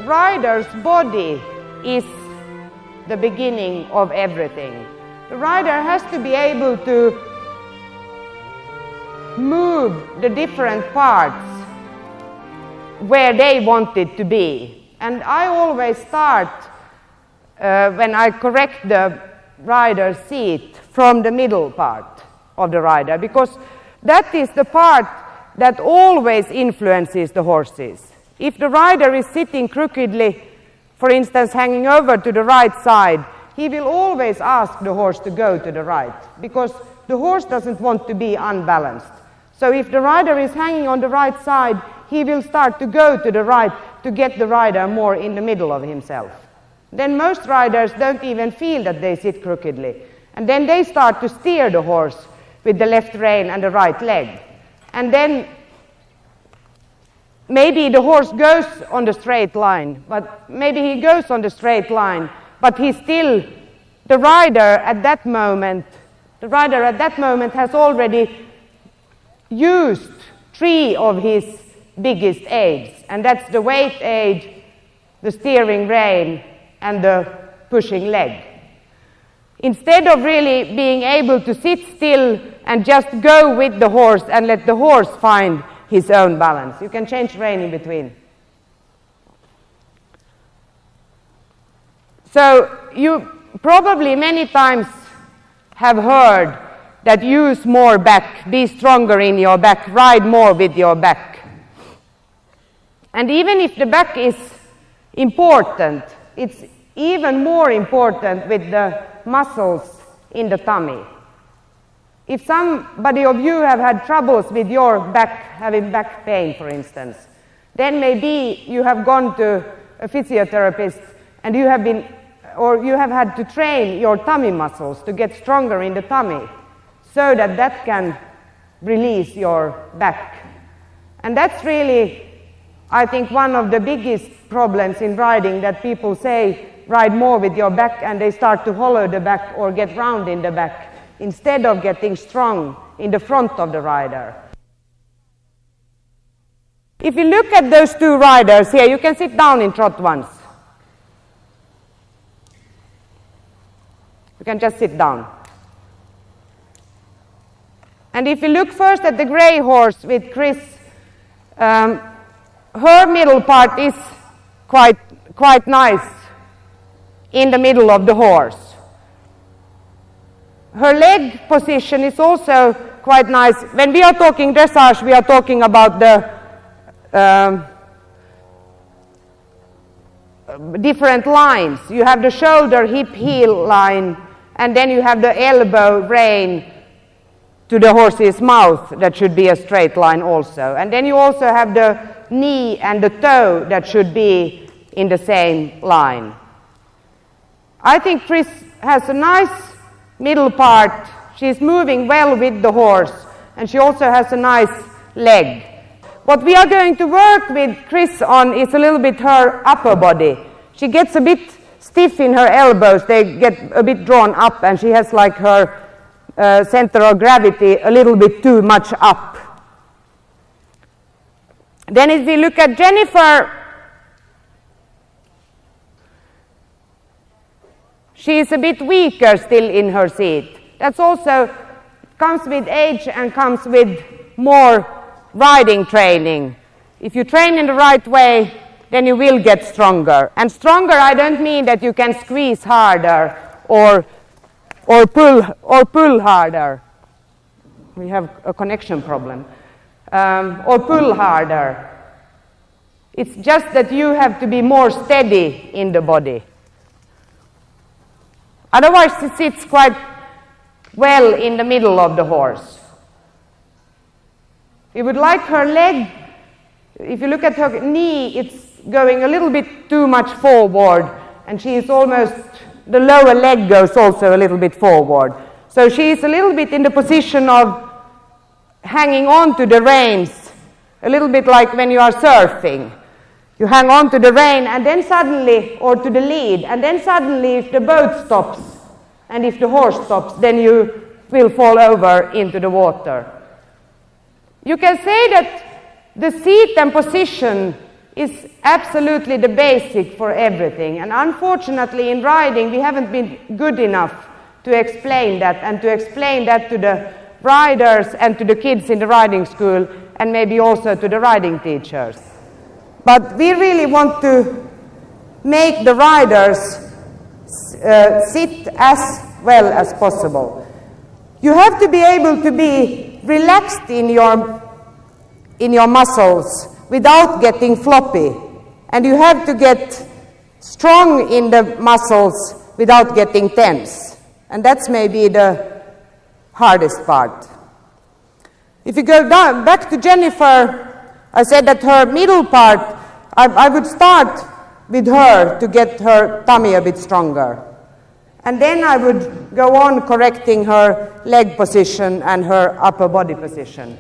rider's body is the beginning of everything. The rider has to be able to move the different parts where they want it to be. And I always start, when I correct the rider's seat, from the middle part of the rider, because that is the part that always influences the horses. If the rider is sitting crookedly, for instance, hanging over to the right side, he will always ask the horse to go to the right, because the horse doesn't want to be unbalanced. So if the rider is hanging on the right side, he will start to go to the right to get the rider more in the middle of himself. Then most riders don't even feel that they sit crookedly. And then they start to steer the horse with the left rein and the right leg. And then maybe the horse goes on the straight line, but he's still, the rider at that moment has already used 3 of his biggest aids, and that's the weight aid, the steering rein, and the pushing leg. Instead of really being able to sit still and just go with the horse and let the horse find his own balance. You can change rein in between. So you probably many times have heard that use more back, be stronger in your back, ride more with your back. And even if the back is important, it's even more important with the muscles in the tummy. If somebody of you have had troubles with your back, having back pain, for instance, then maybe you have gone to a physiotherapist and you have had to train your tummy muscles to get stronger in the tummy so that can release your back. And that's really, I think, one of the biggest problems in riding, that people say ride more with your back and they start to hollow the back or get round in the back instead of getting strong in the front of the rider. If you look at those 2 riders here, you can sit down in trot once. You can just sit down. And if you look first at the grey horse with Chris, her middle part is quite nice in the middle of the horse. Her leg position is also quite nice. When we are talking dressage, we are talking about the different lines. You have the shoulder, hip, heel line, and then you have the elbow, rein to the horse's mouth. That should be a straight line also. And then you also have the knee and the toe that should be in the same line. I think Chris has a nice middle part. She's moving well with the horse, and she also has a nice leg. What we are going to work with Chris on is a little bit her upper body. She gets a bit stiff in her elbows, they get a bit drawn up, and she has like her center of gravity a little bit too much up. Then if we look at Jennifer, she is a bit weaker still in her seat. That's also comes with age and comes with more riding training. If you train in the right way, then you will get stronger. And stronger, I don't mean that you can squeeze harder or pull harder. We have a connection problem. Or pull harder. It's just that you have to be more steady in the body. Otherwise, it sits quite well in the middle of the horse. You would like her leg, if you look at her knee, it's going a little bit too much forward, and she is almost, the lower leg goes also a little bit forward. So she is a little bit in the position of hanging on to the reins, a little bit like when you are surfing. You hang on to the rein and then suddenly, or to the lead, and then suddenly if the boat stops and if the horse stops, then you will fall over into the water. You can say that the seat and position is absolutely the basic for everything. And unfortunately in riding we haven't been good enough to explain that, and to explain that to the riders and to the kids in the riding school, and maybe also to the riding teachers. But we really want to make the riders sit as well as possible. You have to be able to be relaxed in your muscles without getting floppy, and you have to get strong in the muscles without getting tense, and that's maybe the hardest part. If you go back to Jennifer, I said that her middle part, I would start with her to get her tummy a bit stronger. And then I would go on correcting her leg position and her upper body position.